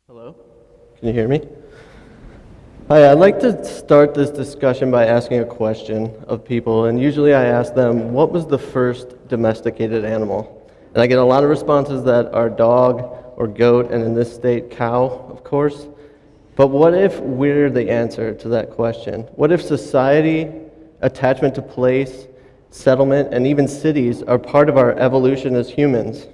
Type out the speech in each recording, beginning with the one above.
Hello? Can you hear me? Hi, I'd like to start this discussion by asking a question of people, and usually I ask them, what was the first domesticated animal? And I get a lot of responses that are dog or goat, and in this state, cow, of course. But what if we're the answer to that question? What if society, attachment to place, settlement, and even cities are part of our evolution as humans?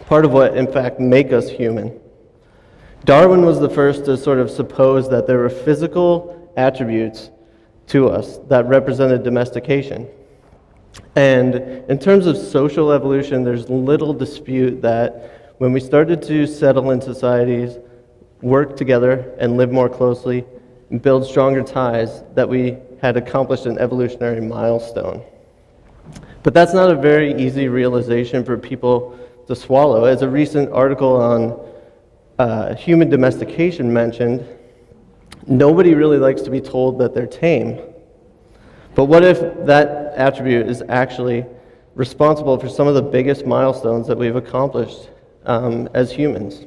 Part of what, in fact, make us human? Darwin was the first to sort of suppose that there were physical attributes to us that represented domestication. And in terms of social evolution, there's little dispute that when we started to settle in societies, work together and live more closely, and build stronger ties, that we had accomplished an evolutionary milestone. But that's not a very easy realization for people to swallow. As a recent article on human domestication mentioned, nobody really likes to be told that they're tame. But what if that attribute is actually responsible for some of the biggest milestones that we've accomplished as humans?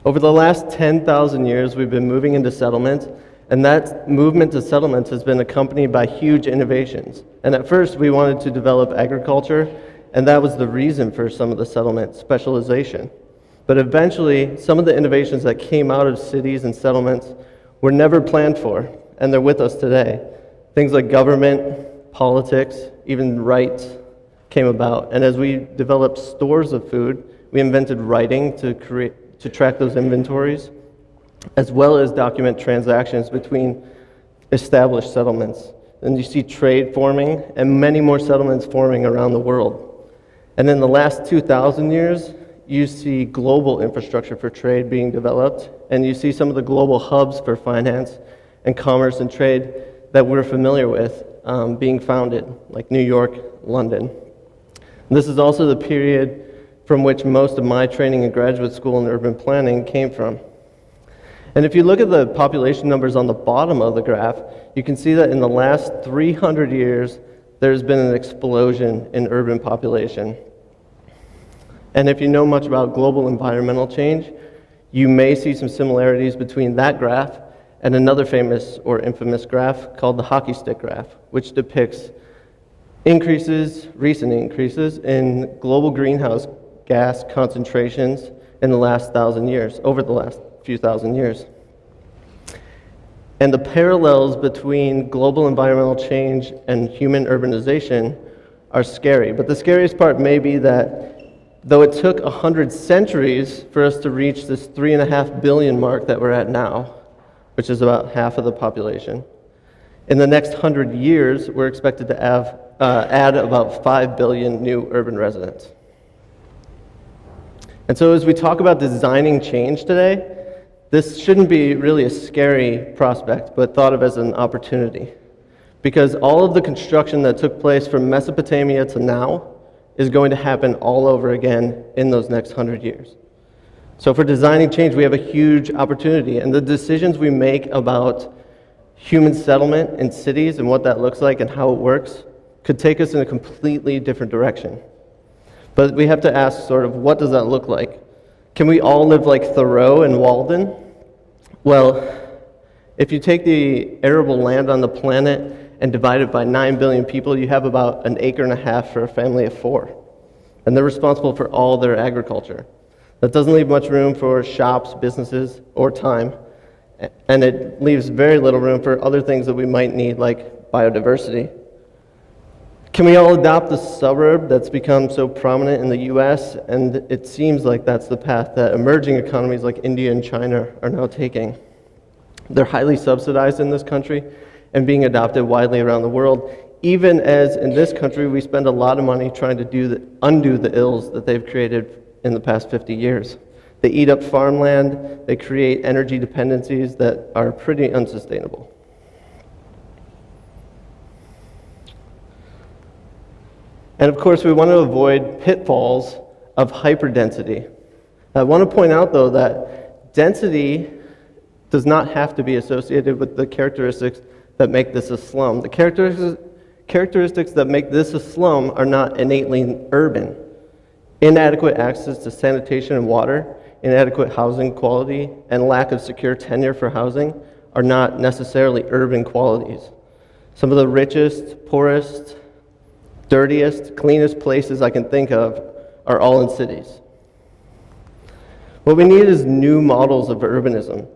Over the last 10,000 years, we've been moving into settlement, and that movement to settlement has been accompanied by huge innovations. And at first, we wanted to develop agriculture, and that was the reason for some of the settlement specialization. But eventually, some of the innovations that came out of cities and settlements were never planned for, and they're with us today. Things like government, politics, even rights came about. And as we developed stores of food, we invented writing to track those inventories, as well as document transactions between established settlements. And you see trade forming, and many more settlements forming around the world. And in the last 2,000 years, you see global infrastructure for trade being developed, and you see some of the global hubs for finance and commerce and trade that we're familiar with being founded, like New York, London. And this is also the period from which most of my training in graduate school in urban planning came from. And if you look at the population numbers on the bottom of the graph, you can see that in the last 300 years, there's been an explosion in urban population. And if you know much about global environmental change, you may see some similarities between that graph and another famous or infamous graph called the hockey stick graph, which depicts recent increases in global greenhouse gas concentrations in the last 1,000 years, over the last few thousand years. And the parallels between global environmental change and human urbanization are scary. But the scariest part may be that though it took 100 centuries for us to reach this 3.5 billion mark that we're at now, which is about half of the population, in the next 100 years, we're expected to add about 5 billion new urban residents. And so as we talk about designing change today, this shouldn't be really a scary prospect, but thought of as an opportunity. Because all of the construction that took place from Mesopotamia to now is going to happen all over again in those next 100 years. So for designing change, we have a huge opportunity, and the decisions we make about human settlement in cities and what that looks like and how it works could take us in a completely different direction. But we have to ask sort of, what does that look like? Can we all live like Thoreau and Walden? Well, if you take the arable land on the planet and divide it by 9 billion people, you have about 1.5 acres for a family of 4. And they're responsible for all their agriculture. That doesn't leave much room for shops, businesses, or time. And it leaves very little room for other things that we might need, like biodiversity. Can we all adopt the suburb that's become so prominent in the US? And it seems like that's the path that emerging economies like India and China are now taking. They're highly subsidized in this country and being adopted widely around the world, even as in this country we spend a lot of money trying to undo the ills that they've created in the past 50 years. They eat up farmland, they create energy dependencies that are pretty unsustainable. And of course, we want to avoid pitfalls of hyperdensity. I want to point out, though, that density does not have to be associated with the characteristics that make this a slum. The characteristics that make this a slum are not innately urban. Inadequate access to sanitation and water, inadequate housing quality, and lack of secure tenure for housing are not necessarily urban qualities. Some of the richest, poorest, dirtiest, cleanest places I can think of are all in cities. What we need is new models of urbanism,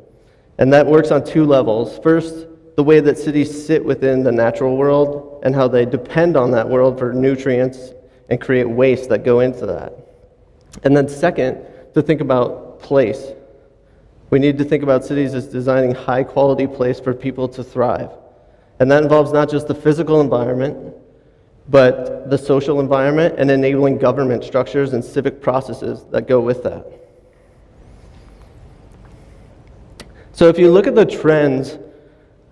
and that works on two levels. First, the way that cities sit within the natural world and how they depend on that world for nutrients and create waste that go into that. And then second, to think about place. We need to think about cities as designing high-quality place for people to thrive. And that involves not just the physical environment, but the social environment and enabling government structures and civic processes that go with that. So if you look at the trends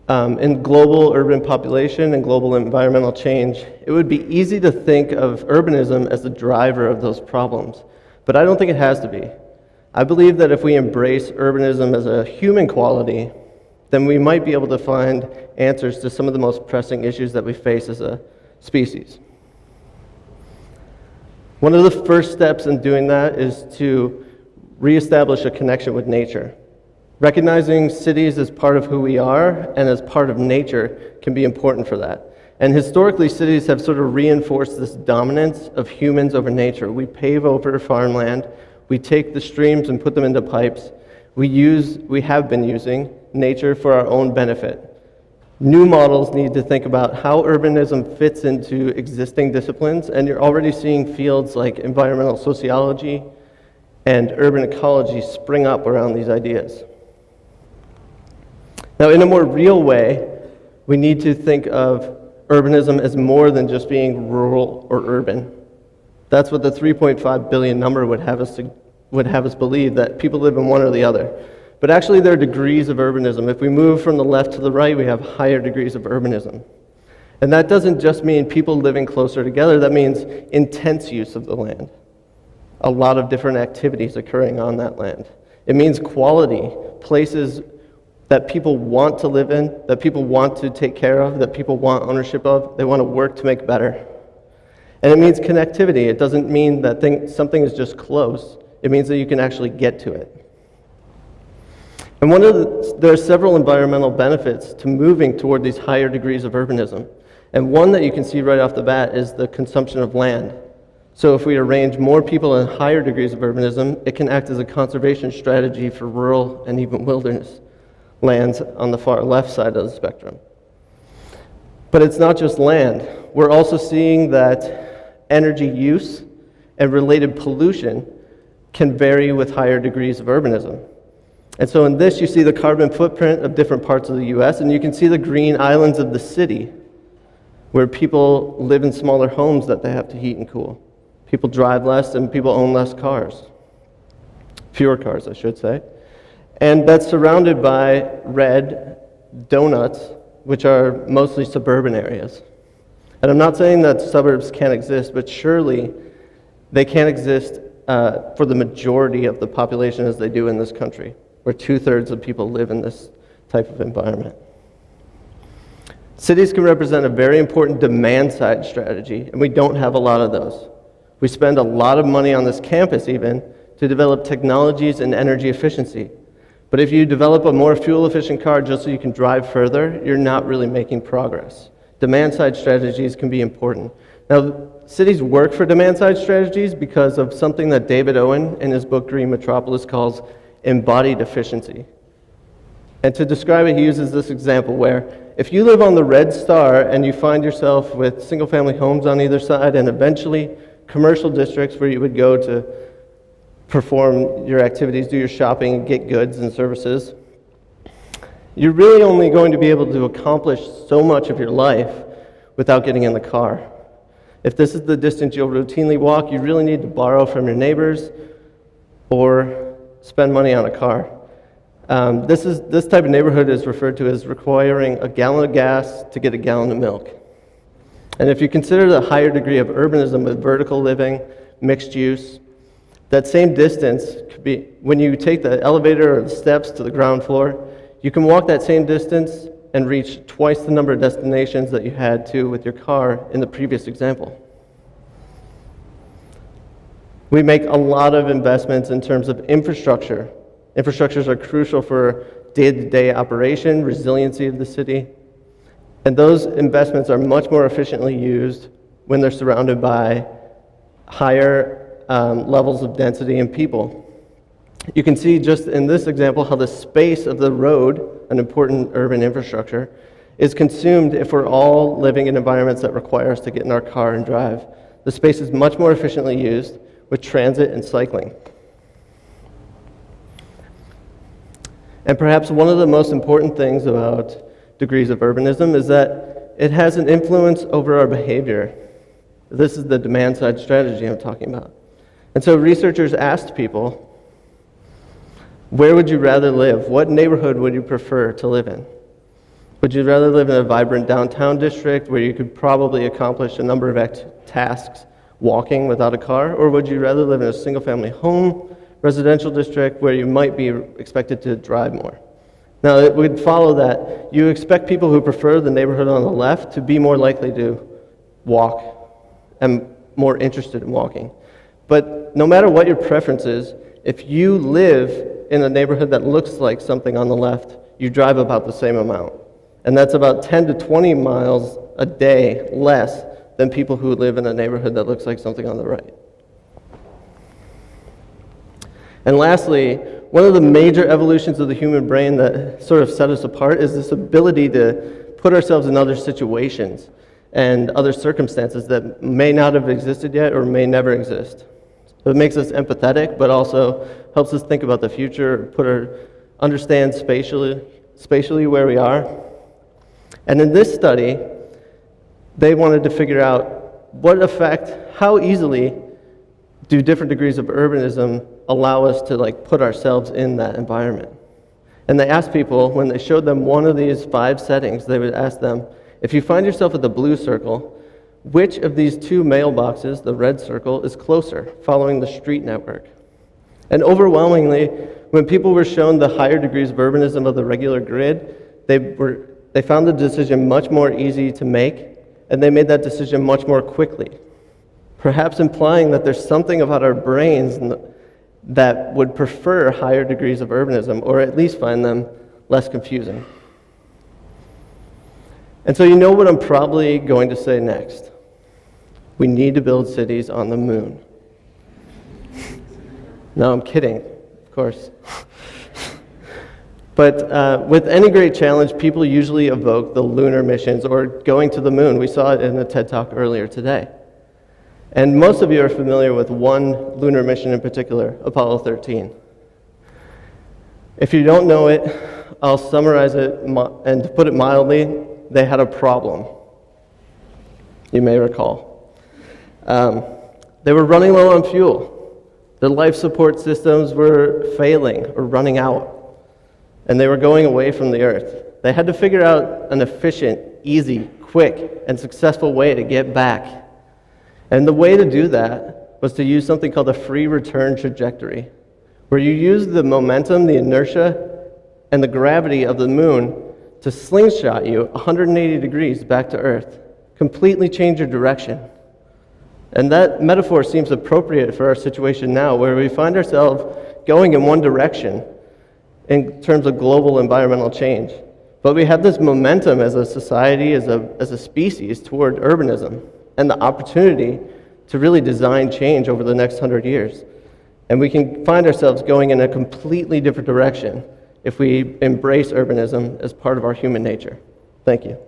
in global urban population and global environmental change, it would be easy to think of urbanism as the driver of those problems. But I don't think it has to be. I believe that if we embrace urbanism as a human quality, then we might be able to find answers to some of the most pressing issues that we face as a species. One of the first steps in doing that is to reestablish a connection with nature. Recognizing cities as part of who we are and as part of nature can be important for that. And historically, cities have sort of reinforced this dominance of humans over nature. We pave over farmland, we take the streams and put them into pipes. We have been using nature for our own benefit. New models need to think about how urbanism fits into existing disciplines, and you're already seeing fields like environmental sociology and urban ecology spring up around these ideas. Now, in a more real way, we need to think of urbanism as more than just being rural or urban. That's what the 3.5 billion number would have us believe, that people live in one or the other. But actually, there are degrees of urbanism. If we move from the left to the right, we have higher degrees of urbanism. And that doesn't just mean people living closer together, that means intense use of the land. A lot of different activities occurring on that land. It means quality, places that people want to live in, that people want to take care of, that people want ownership of, they want to work to make better. And it means connectivity. It doesn't mean that something is just close. It means that you can actually get to it. And there are several environmental benefits to moving toward these higher degrees of urbanism. And one that you can see right off the bat is the consumption of land. So if we arrange more people in higher degrees of urbanism, it can act as a conservation strategy for rural and even wilderness lands on the far left side of the spectrum. But it's not just land. We're also seeing that energy use and related pollution can vary with higher degrees of urbanism. And so in this, you see the carbon footprint of different parts of the US, and you can see the green islands of the city, where people live in smaller homes that they have to heat and cool. People drive less, and people own less cars. Fewer cars, I should say. And that's surrounded by red donuts, which are mostly suburban areas. And I'm not saying that suburbs can't exist, but surely they can't exist for the majority of the population as they do in this country, where 2/3 of people live in this type of environment. Cities can represent a very important demand-side strategy, and we don't have a lot of those. We spend a lot of money on this campus even to develop technologies in energy efficiency. But if you develop a more fuel-efficient car just so you can drive further, you're not really making progress. Demand-side strategies can be important. Now, cities work for demand-side strategies because of something that David Owen in his book Green Metropolis calls embodied efficiency. And to describe it, he uses this example where if you live on the red star and you find yourself with single-family homes on either side and eventually commercial districts where you would go to perform your activities, do your shopping, get goods and services, you're really only going to be able to accomplish so much of your life without getting in the car. If this is the distance you'll routinely walk, you really need to borrow from your neighbors or spend money on a car. This type of neighborhood is referred to as requiring a gallon of gas to get a gallon of milk. And if you consider the higher degree of urbanism with vertical living, mixed use, that same distance could be, when you take the elevator or the steps to the ground floor, you can walk that same distance and reach twice the number of destinations that you had to with your car in the previous example. We make a lot of investments in terms of infrastructure. Infrastructures are crucial for day-to-day operation, resiliency of the city, and those investments are much more efficiently used when they're surrounded by higher levels of density and people. You can see just in this example how the space of the road, an important urban infrastructure, is consumed if we're all living in environments that require us to get in our car and drive. The space is much more efficiently used with transit and cycling. And perhaps one of the most important things about degrees of urbanism is that it has an influence over our behavior. This is the demand-side strategy I'm talking about. And so researchers asked people, where would you rather live? What neighborhood would you prefer to live in? Would you rather live in a vibrant downtown district where you could probably accomplish a number of tasks walking without a car? Or would you rather live in a single-family home, residential district where you might be expected to drive more? Now, it would follow that you expect people who prefer the neighborhood on the left to be more likely to walk and more interested in walking. But no matter what your preference is, if you live in a neighborhood that looks like something on the left, you drive about the same amount. And that's about 10 to 20 miles a day less than people who live in a neighborhood that looks like something on the right. And lastly, one of the major evolutions of the human brain that sort of set us apart is this ability to put ourselves in other situations and other circumstances that may not have existed yet or may never exist. So it makes us empathetic, but also helps us think about the future, understand spatially where we are. And in this study, they wanted to figure out how easily do different degrees of urbanism allow us to put ourselves in that environment. And they asked people, when they showed them one of these 5 settings, they would ask them, if you find yourself at the blue circle, which of these 2 mailboxes, the red circle, is closer, following the street network? And overwhelmingly, when people were shown the higher degrees of urbanism of the regular grid, they found the decision much more easy to make, and they made that decision much more quickly, perhaps implying that there's something about our brains that would prefer higher degrees of urbanism, or at least find them less confusing. And so you know what I'm probably going to say next. We need to build cities on the moon. No, I'm kidding, of course. But with any great challenge, people usually evoke the lunar missions or going to the moon. We saw it in the TED Talk earlier today. And most of you are familiar with one lunar mission in particular, Apollo 13. If you don't know it, I'll summarize it, and to put it mildly, they had a problem. You may recall. They were running low on fuel. Their life support systems were failing or running out, and they were going away from the Earth. They had to figure out an efficient, easy, quick, and successful way to get back. And the way to do that was to use something called a free return trajectory, where you use the momentum, the inertia, and the gravity of the moon to slingshot you 180 degrees back to Earth, completely change your direction. And that metaphor seems appropriate for our situation now, where we find ourselves going in one direction in terms of global environmental change. But we have this momentum as a society, as a species, toward urbanism, and the opportunity to really design change over the next 100 years. And we can find ourselves going in a completely different direction if we embrace urbanism as part of our human nature. Thank you.